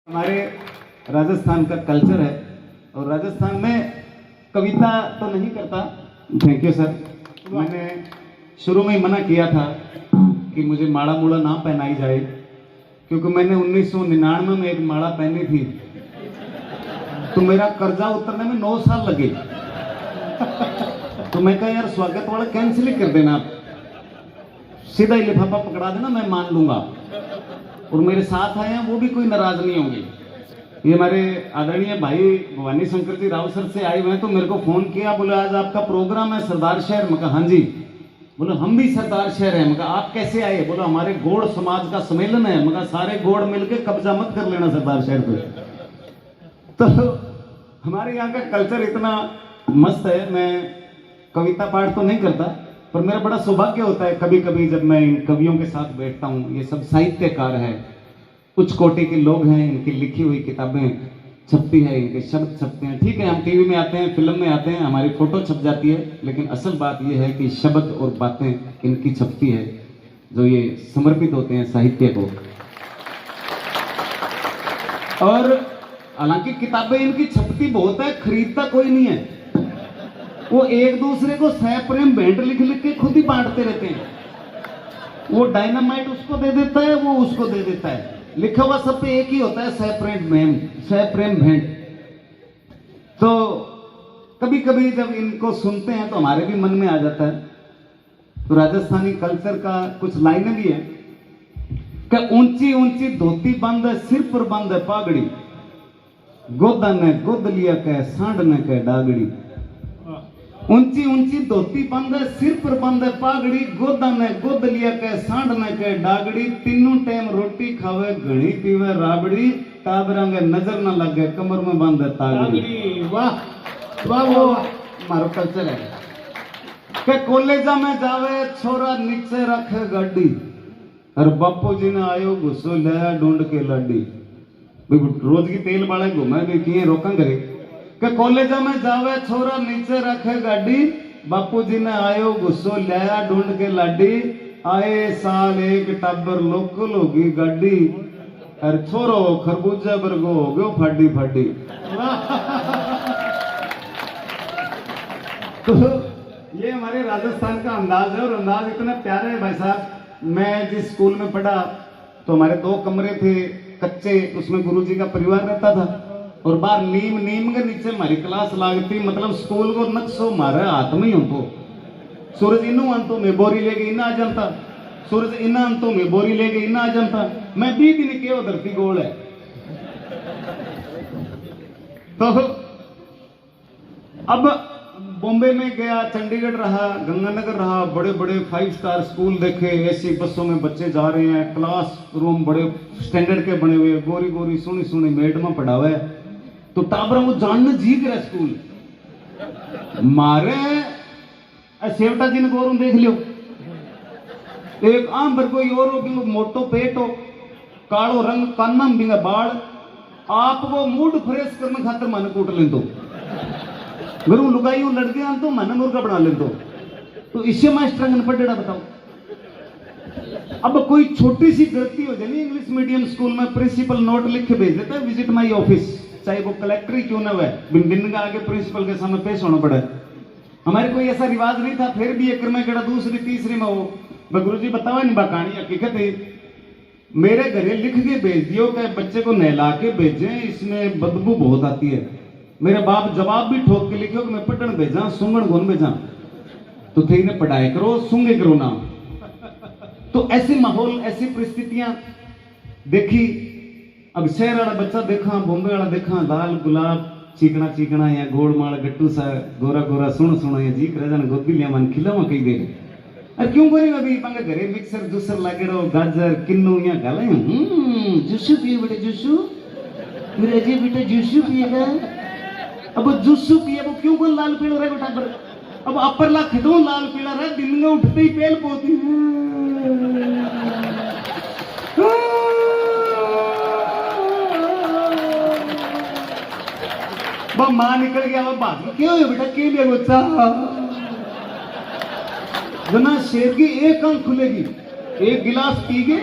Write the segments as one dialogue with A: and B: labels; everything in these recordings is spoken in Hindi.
A: हमारे राजस्थान का कल्चर है और राजस्थान में कविता तो नहीं करता। Thank you sir. मैंने शुरू में ही मना किया था कि मुझे माड़ा मूड़ा ना पहनाई जाए, क्योंकि मैंने 1999 में एक माड़ा पहनी थी तो मेरा कर्जा उतरने में 9 साल लगे। तो मैं कहा यार स्वागत वाला कैंसिल ही कर देना, आप सीधा ही लिफाफा पकड़ा देना, मैं मान लूंगा। और मेरे साथ आए हैं वो भी कोई नाराज नहीं होंगे। ये हमारे आदरणीय भाई भवानी शंकर जी राव सर से आए हुए हैं, तो मेरे को फोन किया, बोले आज आपका प्रोग्राम है सरदार शहर। मैं कहा हाँ जी। बोले हम भी सरदार शहर हैं। मैं कहा आप कैसे आए? बोले हमारे गोड़ समाज का सम्मेलन है। मैं कहा सारे गोड़ मिलके कब्जा मत कर लेना सरदार शहर पे। तो हमारे यहाँ का कल्चर इतना मस्त है। मैं कविता पाठ तो नहीं करता, पर मेरा बड़ा सौभाग्य होता है कभी कभी जब मैं इन कवियों के साथ बैठता हूँ। ये सब साहित्यकार हैं, उच्च कोटि के लोग हैं, इनकी लिखी हुई किताबें छपती है, इनके शब्द छपते हैं। ठीक है, हम टीवी में आते हैं, फिल्म में आते हैं, हमारी फोटो छप जाती है, लेकिन असल बात यह है कि शब्द और बातें इनकी छपती है, जो ये समर्पित होते हैं साहित्य को। और हालांकि किताबें इनकी छपती बहुत है, खरीदता कोई नहीं है। वो एक दूसरे को सह प्रेम भेंट लिख लिख के खुद ही बांटते रहते हैं। वो डायनामाइट उसको दे देता है, वो उसको दे देता है। लिखा हुआ सब पे एक ही होता है, सह प्रेम भेंट। तो कभी कभी जब इनको सुनते हैं तो हमारे भी मन में आ जाता है। तो राजस्थानी कल्चर का कुछ लाइनें भी है कि ऊंची ऊंची धोती बंद है, सिर पर बंद है पागड़ी, गोदा ने गोद लिया कह सांड ने कह डागड़ी। ऊंची ऊंची धोती बंद है, सिर पर बंद है पागड़ी, गोदा ने गोद लिया कह सांड ने कह डागड़ी। तीनों टाइम रोटी खावे, घणी पीवे राबड़ी, टाबरंगे नजर न लगे, कमर में बंद है तागड़ी। वाह वाह, वो हमारा कल्चर है। के कॉलेजा में जावे छोरा नीचे रखे गाड़ी, और बापू जी ने आयो गुस्सो ले ढूंढ के लाडी। रोज की तेल वाले घूमे भी किए रोका करे के कॉलेजा में जावे छोरा नीचे रखे गाड़ी, बापू जी ने आयो गुस्सो लिया ढूंढ के लाडी। आए साल एक टब्बर लोकल होगी गाड़ी, और छोरो खरबूजा बरगो हो गयो फाडी फाडी। तो ये हमारे राजस्थान का अंदाज है, और अंदाज इतना प्यारा है भाई साहब। मैं जिस स्कूल में पढ़ा तो हमारे 2 कमरे थे कच्चे, उसमें गुरुजी का परिवार रहता था, और बाहर नीम के नीचे हमारी क्लास लागती। मतलब स्कूल को नक्शो मारे हाथ में ही हमको। सूरज इनू अंतों में बोरी लेके इना आ जाता, सूरज इना अंतों में बोरी लेके इना आ जाता। मैं 20 दिन के धरती गोल है। तो अब बॉम्बे में गया, चंडीगढ़ रहा, गंगानगर रहा, बड़े बड़े 5 स्टार स्कूल देखे, ऐसी बसों में बच्चे जा रहे हैं, क्लास रूम बड़े स्टैंडर्ड के बने हुए, गोरी गोरी सुनी सुनी मैडमा पढ़ावे। तो टाबरा वो जानने जी कर स्कूल मारे सेवटा जी ने गोरू देख लियो, एक आम पर कोई और हो, मोटो पेट हो, कालो रंग, काना बिंगा बाल, आप वो मूड फ्रेश करने खातर मन कूट ले दो। गुरु लुगाई लड़के तो मन मुर्गा बना ले दो। तो इससे मास्टर पढ़ेड़ा बताओ। अब कोई छोटी सी गलती हो जाए इंग्लिश मीडियम स्कूल में, प्रिंसिपल नोट लिख के भेज देता है, विजिट माई ऑफिस, चाहे वो कलेक्टर ही क्यों ना हुआ, बिन का आगे प्रिंसिपल के सामने पेश होना पड़े। हमारे कोई ऐसा रिवाज नहीं था, फिर भी एक में गड़ा दूसरी तीसरी में हो गुरु जी बताओ नहीं कहानी हकीकत है। मेरे घरे लिख के भेज दियो कि बच्चे को नहला के भेजें, इसमें बदबू बहुत आती है। मेरे बाप जवाब भी ठोक के लिखो कि मैं पढ़न भेजा, सुंगण गुन भेजा। तो थे ने पढ़ाई करो, सुंगे करो ना। तो ऐसे माहौल, ऐसी परिस्थितियां देखी। अब शहर वाला बच्चा देखा, बॉम्बे वाला देखा, लाल गुलाब चीकना चीकना या गोड़ माल गट्टू सा गोरा गोरा सुन सुना या जी कर जान गोदी लिया मन खिलावा कई देर। अरे क्यों कोई अभी पंगे घरे मिक्सर जूसर लागेड़ो, गाजर किन्नू या गाले जूसू पिए बेटे जूसू, मेरे जी बेटे जूसू पिएगा। अब जूसू पिए वो क्यों कोई लाल पीला रहे बेटा। अब अपर ला खिदो लाल पीला रहे, दिन में उठते ही पेल पोती। वो मां निकल गया, वो भाग क्यों है बेटा, क्यों लिया बच्चा। जना शेर की एक आंख खुलेगी, एक गिलास पी के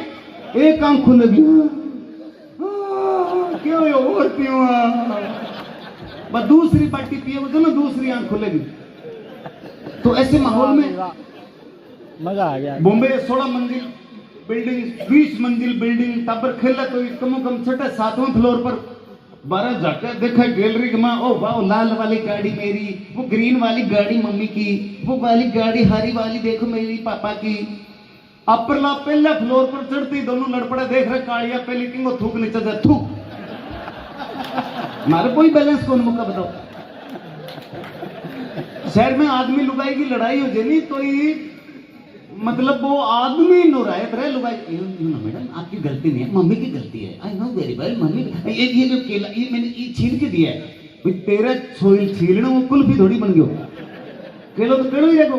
A: एक आंख खुलेगी। क्यों दूसरी पार्टी पिए जो ना दूसरी आंख खुलेगी। तो ऐसे माहौल में
B: मजा आ गया।
A: बॉम्बे 16 मंजिल बिल्डिंग, 20 मंजिल बिल्डिंग, टाबर खेला तो कम से कम छठे 7वें फ्लोर पर 12 जाके देखा गैलरी के माँ, ओ वाह लाल वाली गाड़ी मेरी, वो ग्रीन वाली गाड़ी मम्मी की, वो वाली गाड़ी हरी वाली देखो मेरी पापा की। अपरला पहले फ्लोर पर चढ़ती दोनों लड़पड़े देख रहे, कालिया पहली किंग थूक नीचे जा थूक। मारे कोई बैलेंस कौन मुक्का बताओ। शहर में आदमी लुगाई की लड़ाई हो जाए तो ही मतलब वो आदमी नुरायत रहे लुगाई, मैडम आपकी गलती नहीं है, मम्मी की गलती है, I know very well mummy. ये जो केला ये मैंने ये छील के दिया है, तेरा छोइल छीलना वो कुल्फी थोड़ी बन गयो, केलो तो केलो ही देखो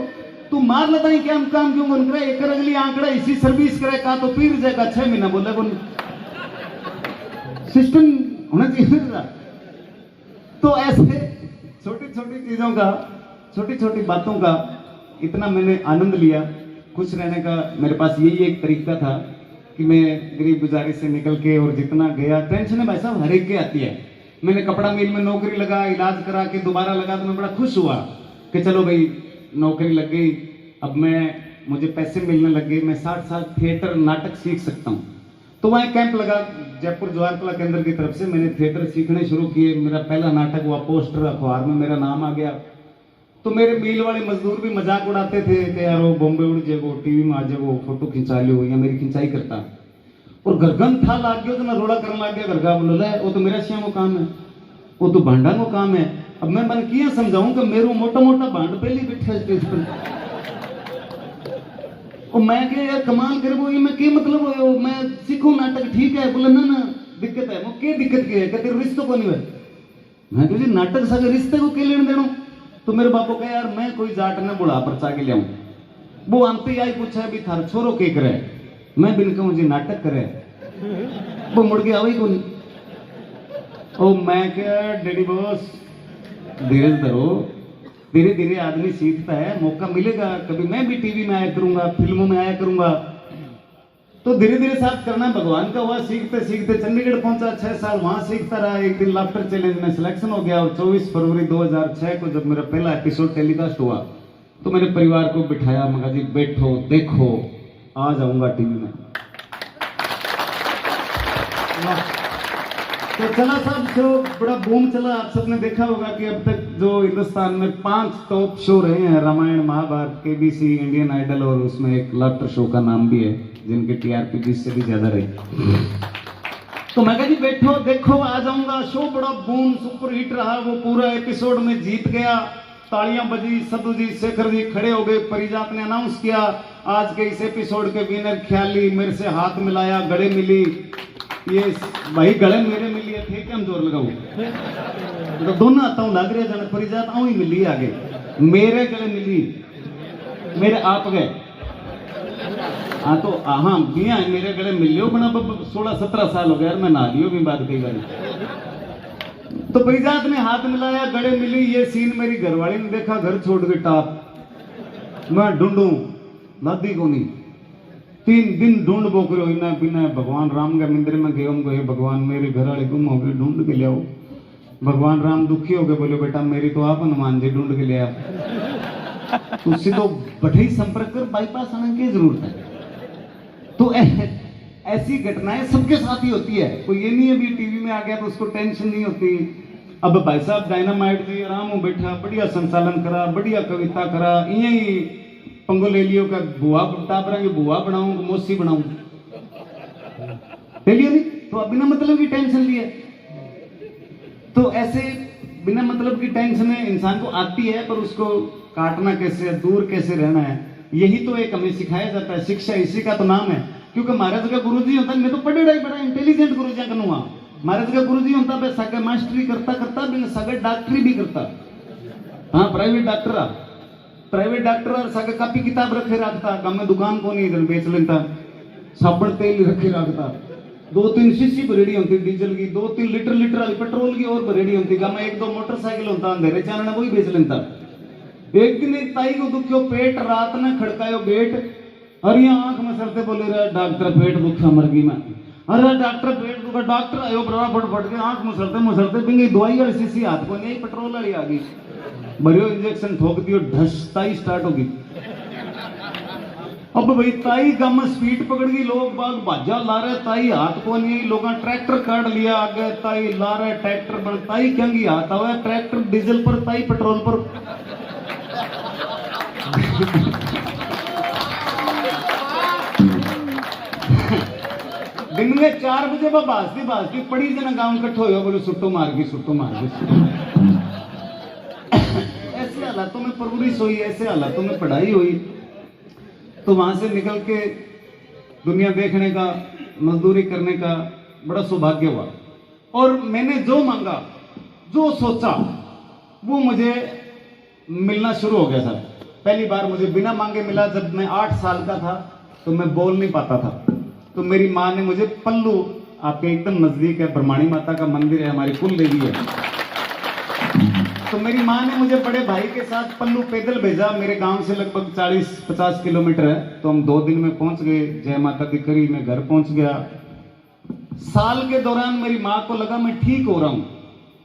A: तू मार लेता है क्या हम काम क्यों बन करे, एक अगली आंकड़ा इसी सर्विस करे का तो पीर जाएगा 6 महीना बोले कौन सिस्टम होना चाहिए। तो ऐसे छोटी छोटी चीजों का, छोटी छोटी बातों का इतना मैंने आनंद लिया। खुश रहने का मेरे पास यही एक तरीका था कि मैं गरीब गुजारी से निकल के और जितना गया, टेंशन भाई साहब हर एक के आती है। मैंने कपड़ा मिल में नौकरी लगा, इलाज करा के दोबारा लगा तो मैं बड़ा खुश हुआ कि चलो भाई नौकरी लग गई, अब मुझे पैसे मिलने लग गए, मैं 60 साल थिएटर नाटक सीख सकता हूँ। तो वहाँ कैंप लगा जयपुर जवाहर कला केंद्र की तरफ से, मैंने थिएटर सीखने शुरू किए। मेरा पहला नाटक हुआ, पोस्टर अखबार में मेरा नाम आ गया। तो मेरे मिल वाले मजदूर भी मजाक उड़ाते थे कि यार वो बॉम्बे उड़ जाएगो, टीवी में आ जाएगो, फोटो खिंचा लो, या मेरी खिंचाई करता। और गरगन था लाग गया तो मैं रोड़ा करने लग गया, गरगा बोलो ले वो तो मेरा श्याम को काम है, वो तो भांडा को काम है। अब मैं मन किया समझाऊं कि मेरे मोटा मोटा भांड पहले बैठा स्टेज पर, और मैं क्या यार कमाल कर वो ये मैं क्या मतलब हो, मैं सीखूं नाटक ठीक है, बोले ना दिक्कत है। वो क्या दिक्कत क्या है, कहते रिश्तों को नहीं है। मैं कह नाटक सके रिश्ते को क्या लेने देना। तो मेरे बापू कहे यार मैं कोई जाट ने बुढ़ा पर चा के लियाऊं। वो आंते आई पूछा अभी थार छोरो के करे, मैं बिन कहूं जी नाटक करे, वो मुड़ के आवे को नहीं। ओ मैं क्या डैडी बॉस धीरज धरो, धीरे धीरे आदमी सीखता है, मौका मिलेगा कभी मैं भी टीवी में आया करूंगा, फिल्मों में आया करूंगा। तो धीरे धीरे साथ करना भगवान का हुआ, सीखते सीखते चंडीगढ़ पहुंचा, 6 साल वहां सीखता रहा। एक दिन लाफ्टर चैलेंज में सिलेक्शन हो गया और 24 फरवरी 2006 को जब मेरा पहला एपिसोड टेलीकास्ट हुआ तो मेरे परिवार को बिठाया, मगा जी बैठो देखो आ जाऊंगा टीवी में। तो चला साहब शो बड़ा बूम चला। आप सबने देखा होगा कि अब तक जो हिंदुस्तान में 5 टॉप शो रहे हैं, Ramayan, Mahabharat, KBC, Indian Idol और उसमें एक लाफ्टर शो का नाम भी है जिनके टीआरपी 20 से भी ज्यादा रही। तो मैं कहा जी बैठो देखो आ जाऊंगा। शो बड़ा बूम सुपर हिट रहा, वो पूरा एपिसोड में जीत गया, तालियां बजी, सदू जी शेखर जी खड़े हो गए। परिजात ने अनाउंस किया आज के इस एपिसोड के विनर ख्याली, मेरे से हाथ मिलाया, गले मिली। ये भाई गले मेरे मिली थे क्या हम जोर लगाऊ, तो दोनों आता हूँ लग रहे जन परिजात आऊ ही मिली आगे, मेरे गले मिली, मेरे आप गए। हाँ तो हाँ बिया मेरे गले मिलियो बना 16-17 साल हो गया यार, मैं ना लियो भी बात कई बार। तो परिजात ने हाथ मिलाया, गले मिली। ये सीन मेरी घरवाली ने देखा, घर छोड़ के टाप, मैं ढूंढू नदी को नहीं। 3 दिन ढूंढ बोकरो इना बिना भगवान राम का मंदिर में गए, भगवान मेरे घर वाले गुम हो गए, ढूंढ के ले आओ। भगवान राम दुखी हो गए, बोले बेटा मेरी तो आप हनुमान जी ढूंढ के ले आओ। उससे तो बढ़ई संपर्क कर, बाईपास आने की जरूरत है। तो ऐसी घटनाएं सबके साथ ही होती है, कोई ये नहीं है भी टीवी में आ गया तो उसको टेंशन नहीं होती। अब भाई साहब डायनामाइट जी आराम हो बैठा, बढ़िया संचालन करा, बढ़िया कविता करा, यही पंगो ले लियो का बुआ टापरा की बुआ बनाऊं मोसी बनाऊं ले लियो नहीं, तो अब बिना मतलब की टेंशन लिए। तो ऐसे बिना मतलब की टेंशन इंसान को आती है, पर उसको काटना कैसे, दूर कैसे रहना है, यही तो एक हमें सिखाया जाता है। शिक्षा इसी का तो नाम है। क्योंकि महाराज का गुरुजी होता है, मैं तो पढ़े बड़ा इंटेलिजेंट गुरुजी कनुआ। महाराज का गुरुजी होता है सागर मास्टरी करता करता बिना सागर डॉक्टरी भी करता। हाँ प्राइवेट डॉक्टर और सागर कापी किताब रखे रखता, गाँव में दुकान को नहीं इधर बेच लेता, साबुन तेल रखे रखता, 2-3 शीशी भरेड़ी होती डीजल की, 2-3 लीटर वाली पेट्रोल की और भरेड़ी होती। गाँव में 1-2 मोटरसाइकिल होता, अंधेरे चानने वही बेच लेता। एक दिन एक ताई को दुखियो पेट, रात ने खड़कायो गेट, और यहाँ आंख में सरते बोले रहा डॉक्टर पेट दुखा मरगी में। अरे डॉक्टर पेट दुखा, डॉक्टर आयो बड़ा फटफट के आंख मुसलते मुसलते बिंगी दवाई वाली शीशी हाथ को नहीं, पेट्रोल वाली आ गई, भरियो इंजेक्शन ठोक दियो, ढसताई स्टार्ट होगी। अब भाई ताई कम स्पीड पकड़ गई, लोग बाग भाजा ला रहे, ताई हाथ को नहीं, लोग ट्रैक्टर काट लिया आगे, ताई ला रहे ट्रैक्टर पर, ताई क्योंकि हाथ आवा ट्रैक्टर डीजल पर, ताई पेट्रोल पर। दिन में 4 बजे वह भाजती पड़ी जना गांव इकट्ठो हो, बोले सुट्टो मार गई, सुट्टो मार गई। ऐसे हालातों में परवरिश हुई, ऐसे हालातों में पढ़ाई हुई, तो वहां से निकल के दुनिया देखने का, मजदूरी करने का बड़ा सौभाग्य हुआ। और मैंने जो मांगा, जो सोचा, वो मुझे मिलना शुरू हो गया था। पहली बार मुझे बिना मांगे मिला जब मैं 8 साल का था, तो मैं बोल नहीं पाता था, तो मेरी माँ ने मुझे पल्लू, आपके एकदम नजदीक है, ब्रह्माणी माता का मंदिर है, हमारी कुल देवी है, तो मेरी माँ ने मुझे बड़े भाई के साथ पल्लू पैदल भेजा। मेरे गांव से लगभग 40-50 किलोमीटर है, तो हम 2 दिन में पहुंच गए। जय माता दी करी, मैं घर पहुंच गया। साल के दौरान मेरी माँ को लगा मैं ठीक हो रहा हूं,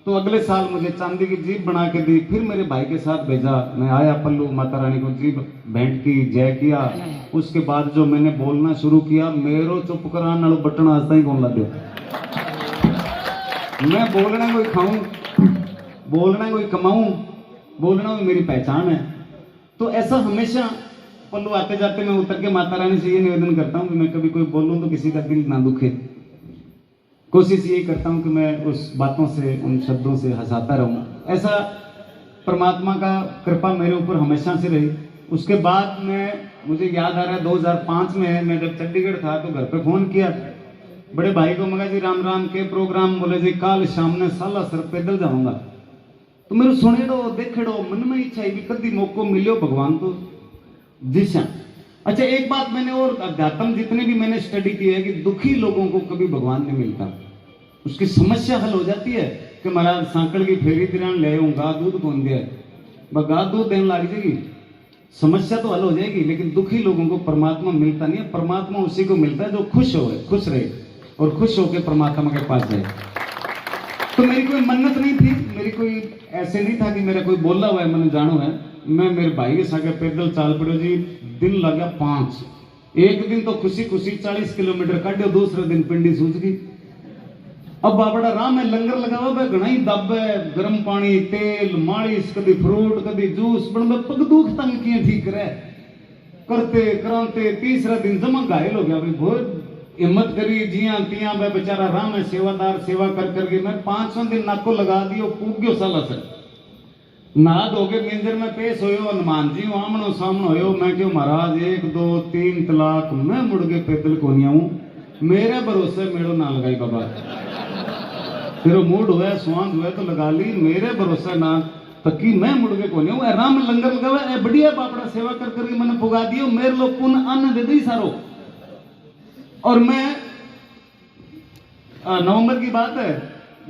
A: तो अगले साल मुझे चांदी की जीभ बना के दी, फिर मेरे भाई के साथ भेजा। मैं आया पल्लू, माता रानी को जीभ भेंट की, जय किया। उसके बाद जो मैंने बोलना शुरू किया, मेरो चुप कराने वालों बटन आज तक कौन लग गया। मैं बोलना कोई खाऊं, बोलना कोई कमाऊं, बोलना भी मेरी पहचान है। तो ऐसा हमेशा पल्लू आते जाते मैं उतर के माता रानी से ये निवेदन करता हूं कि मैं कभी कोई बोलूं तो किसी का दिल ना दुखे। कोशिश यही करता हूं कि मैं उस बातों से, उन शब्दों से हंसाता रहूं। ऐसा परमात्मा का कृपा मेरे ऊपर हमेशा से रही। उसके बाद मुझे याद आ रहा है 2005 में मैं जब चंडीगढ़ था तो घर पे फोन किया बड़े भाई को, मगा जी राम राम के प्रोग्राम, बोले जी कल शाम ने साला सर पैदल जाऊंगा। तो मेरे सुनेड़ो देखेड़ो मन में इच्छा है कि कभी मौको मिलो भगवान को दिशा। अच्छा, एक बात मैंने और अध्यात्म जितने भी मैंने स्टडी की है कि दुखी लोगों को कभी भगवान नहीं मिलता। उसकी समस्या हल हो जाती है कि महाराज सांकड़ की फेरी तिरान ले गा दूध कौन दिया, गा दूध देने लग जाएगी, समस्या तो हल हो जाएगी। लेकिन दुखी लोगों को परमात्मा मिलता नहीं है। परमात्मा उसी को मिलता है जो खुश हो, खुश रहे और खुश होकर परमात्मा के पास जाए। तो मेरी कोई मन्नत नहीं थी, मेरी कोई ऐसे नहीं था कि मेरा कोई बोला हुआ है मैंने जानो है। मैं मेरे भाई के साथ पैदल चाल पड़ो जी, दिन लगा 5। एक दिन तो खुशी खुशी 40 किलोमीटर काटो, दूसरे दिन पिंडी सूझ गई। अब बाबड़ा राम है, लंगर लगावा भाई घना ही दब है, गर्म पानी, तेल, मालिश, कभी फ्रूट, कभी जूस, बन पग दुख तंग किए ठीक करे करते कराते। तीसरा दिन जमा घायल हो गया भाई, बहुत हिम्मत करी, जिया तिया भाई बेचारा राम है, सेवादार सेवा कर करके मैं 500 दिन नाको लगा दियो, कूद गयो साला से। नहा धो के मिंजर में पेश होयो, हनुमान जी आमनो सामनो होयो। मैं क्यों महाराज 1 2 3 तलाक, मैं मुड़ के पैदल को नहीं आऊं, मेरे भरोसे मेड़ो ना लगाई बाबा। तेरो मूड हुआ, स्वांग हुआ तो लगा ली, मेरे भरोसे ना तकी, मैं मुड़ के को नहीं हूं। राम लंगर लगावा ए बढ़िया बापड़ा सेवा कर करके मैंने पुगा दियो, मेरे लोग पुण्य अन्न दे दी सारो। और मैं नवंबर की बात है,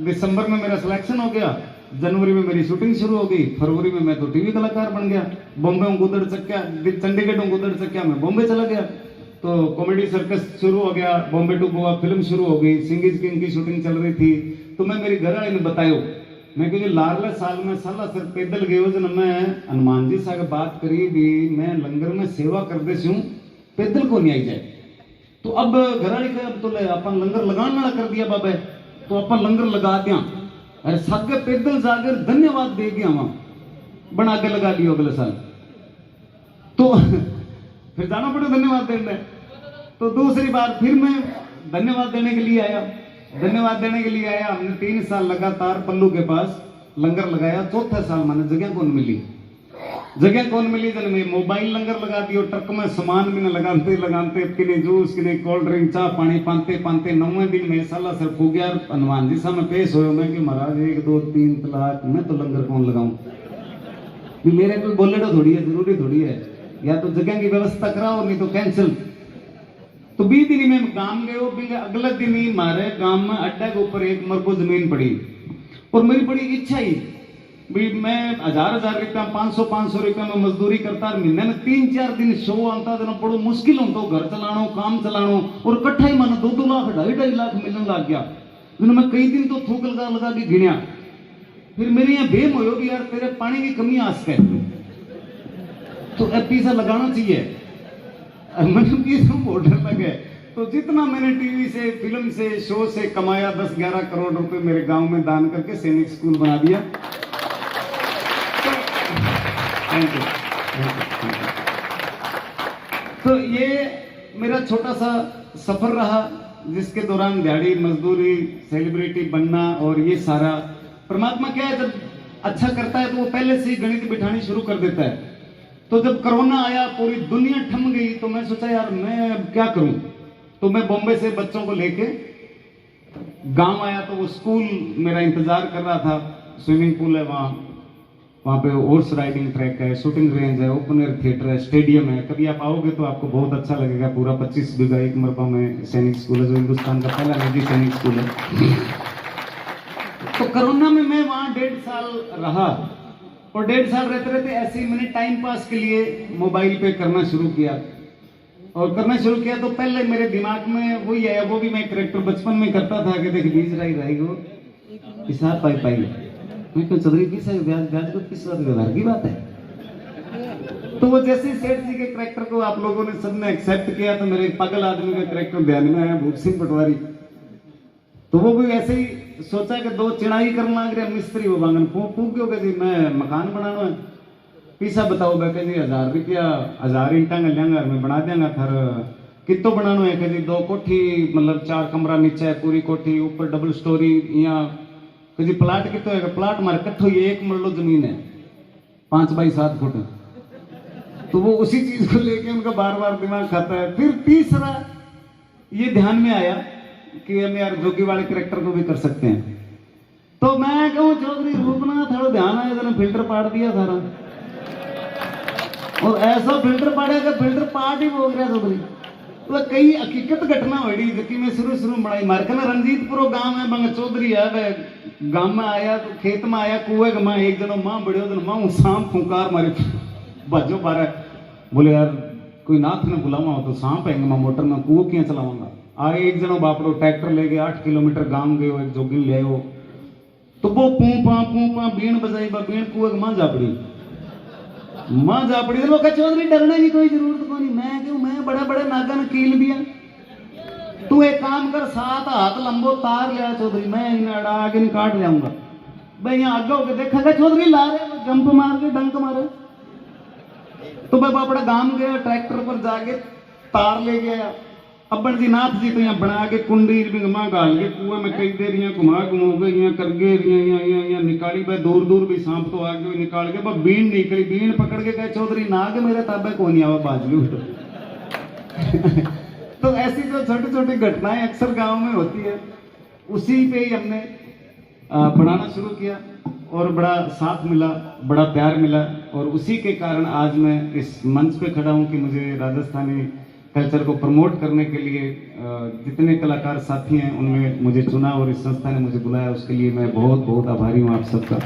A: दिसंबर में मेरा सिलेक्शन हो गया, जनवरी में मेरी शूटिंग शुरू हो गई, फरवरी में मैं तो टीवी कलाकार बन गया। बॉम्बे में गुदड़ चक्या, चंडीगढ़ में गुदड़ चक्या, मैं बॉम्बे चला गया। तो कॉमेडी सर्कस शुरू हो गया, बॉम्बे टू गोवा फिल्म शुरू हो गई, सिंह इज किंग की शूटिंग चल रही थी। तो मैं मेरी घर वाले ने बतायो, मैं क्योंकि लारले साल में साला सर पैदल गए हो जन, मैं हनुमान जी से बात करी भी मैं लंगर में सेवा कर दे हूँ, पैदल को नहीं आई जाए। तो अब घर वाले कहे अब तो ले अपन लंगर लगाने वाला कर दिया बाबा, तो अपन लंगर लगा दिया। अरे सागे पैदल जाकर धन्यवाद दे दिया, वहां बना के लगा लियो अगले साल। तो फिर जाना पड़े धन्यवाद देने। तो दूसरी बार फिर मैं धन्यवाद देने के लिए आया, हमने 3 साल लगातार पल्लू के पास लंगर लगाया। चौथे साल मैंने जगह कौन मिली जन में मोबाइल लंगर लगा दियो, ट्रक में सामान भी न लगाते किने जूस किने कोल्ड ड्रिंक चाह पानी पाते 9वें दिन में साला सर फूक गया। हनुमान जी सामने पेश हो मैं कि महाराज 1 2 3 तलाक, मैं तो लंगर कौन लगाऊं, मेरे कोई बोले तो थोड़ी है, जरूरी थोड़ी है, या तो जगह की व्यवस्था कराओ नहीं तो कैंसिल। तो 20 दिन में गांव गए, अगले दिन ही हमारे गांव में अड्डा के ऊपर एक मरको जमीन पड़ी। और मेरी बड़ी इच्छा ही भी मैं 1000 रुपया 500 रुपया में मजदूरी करता महीने में 3-4 दिन शो आता था बड़ो मुश्किल होता घर चलानो काम चलानो और कट्ठा ही मन 2-2 लाख 2.5 लाख मिलने लग गया। मैं कई दिन तो थूक लगा के गिनिया, फिर मेरे यहाँ बेम हो भी यार तेरे पानी की कमी आस है तो पैसा लगाना चाहिए। ऑर्डर लगे तो जितना मैंने टीवी से फिल्म से शो से कमाया 10-11 करोड़ रुपए मेरे गांव में दान करके सैनिक स्कूल बना दिया। Thank you. तो ये मेरा छोटा सा सफर रहा जिसके दौरान दिहाड़ी मजदूरी सेलिब्रिटी बनना और ये सारा। परमात्मा क्या है जब अच्छा करता है तो वो पहले से ही गणित बिठानी शुरू कर देता है। तो जब कोरोना आया पूरी दुनिया थम गई तो मैं सोचा यार मैं अब क्या करूं। तो मैं बॉम्बे से बच्चों को लेके गांव आया तो वो स्कूल मेरा इंतजार कर रहा था। स्विमिंग पूल है वहाँ पे हॉर्स राइडिंग ट्रैक है, शूटिंग रेंज है, ओपन एयर थिएटर है, स्टेडियम है। कभी आप आओगे तो आपको बहुत अच्छा लगेगा। पूरा 25 बीघा 1 मरबा में सैनिक स्कूल है जो हिंदुस्तान का पहला निजी सैनिक स्कूल है। तो कोरोना में मैं वहाँ 1.5 साल रहा और 1.5 साल रहते रहते ऐसे ही मैंने टाइम पास के लिए मोबाइल पे करना शुरू किया। और करना शुरू किया तो पहले मेरे दिमाग में वही आया, वो भी मैं करेक्टर बचपन में करता था कि देख बीज रही रहेगी हिसाब पाई मैं तो चौधरी ब्याज को किस व्यवहार की बात है। तो वो जैसे सेठ जी के करेक्टर को आप लोगों ने सबने एक्सेप्ट किया तो मेरे पागल आदमी का करेक्टर ध्यान में आया, भूप सिंह पटवारी। तो वो भी ऐसे ही सोचा कि 2 चिड़ाई करना लग रहा मिस्त्री वो बांगन फूक गयो जी मैं मकान बनाना है। पैसा बताओ बेटे जी 1000 रुपया 1000 ईंटा लेंगा मैं बना देंगे। फिर कितो बनाना है कि जी 2 कोठी मतलब 4 कमरा नीचे है पूरी कोठी ऊपर डबल स्टोरी यहाँ जी प्लाट कितो है प्लाट हमारे कट्ठो ये 1 मरलो जमीन है 5 बाई 7 फुट। तो वो उसी चीज को लेके उनका बार बार दिमाग खाता है। फिर तीसरा ये ध्यान में आया कि हम यार जोगी वाले करेक्टर को भी कर सकते हैं। तो मैं कहूँ चौधरी रूपना थोड़ा ध्यान आया जरा फिल्टर पाट दिया सारा और ऐसा फिल्टर पाड़ा कि फिल्टर पाट ही बोल रहा चौधरी। तो कई हकीकत घटना हुई जबकि मैं शुरू बनाई मारकना रंजीतपुर गांव है बंग चौधरी है वह गांव में आया तो खेत में आया कुएं के मां एक जनो मां बड़े दिन मां सांप फुंकार मारे बाजो बारा बोले यार कोई नाथ ने बुलावा हो तो सांप है मैं मोटर में कुओं क्या चलाऊंगा। आए एक जनो बापड़ो ट्रैक्टर ले गए 8 किलोमीटर गांव गए एक जोगिन ले आओ तो वो पू पा बीन बजाई बीन कुएं के मां जा पड़ी लोग चौधरी डरने की कोई जरूरत को नहीं। मैं क्यों मैं बड़े नागा ने कील दिया। तू एक काम कर 7 हाथ लंबो तार लिया चौधरी मैं आगे नहीं काट जाऊंगा भाई यहाँ आगे होकर देखा चौधरी ला रहे जंप मार के डंक मारे। तो मैं बापड़ा गांव गया ट्रैक्टर पर जाके तार ले गया। अब्बन जी नाथ जी तो यहाँ बना के कुंडी घुमा गाल के कुएं में कई देर यहाँ घुमा गए यहाँ कर गए यहाँ निकाली भाई दूर भी सांप तो आगे निकाल के बस बीन निकली बीन पकड़ के कहे चौधरी नाग मेरे ताबे को नहीं आवा बाजू उठ। तो ऐसी जो छोटी छोटी घटनाएं अक्सर गांव में होती है उसी पे ही हमने बनाना शुरू किया और बड़ा साथ मिला बड़ा प्यार मिला और उसी के कारण आज मैं इस मंच पे खड़ा हूँ कि मुझे राजस्थानी कल्चर को प्रमोट करने के लिए जितने कलाकार साथी हैं उनमें मुझे चुना और इस संस्था ने मुझे बुलाया उसके लिए मैं बहुत बहुत आभारी हूँ आप सबका।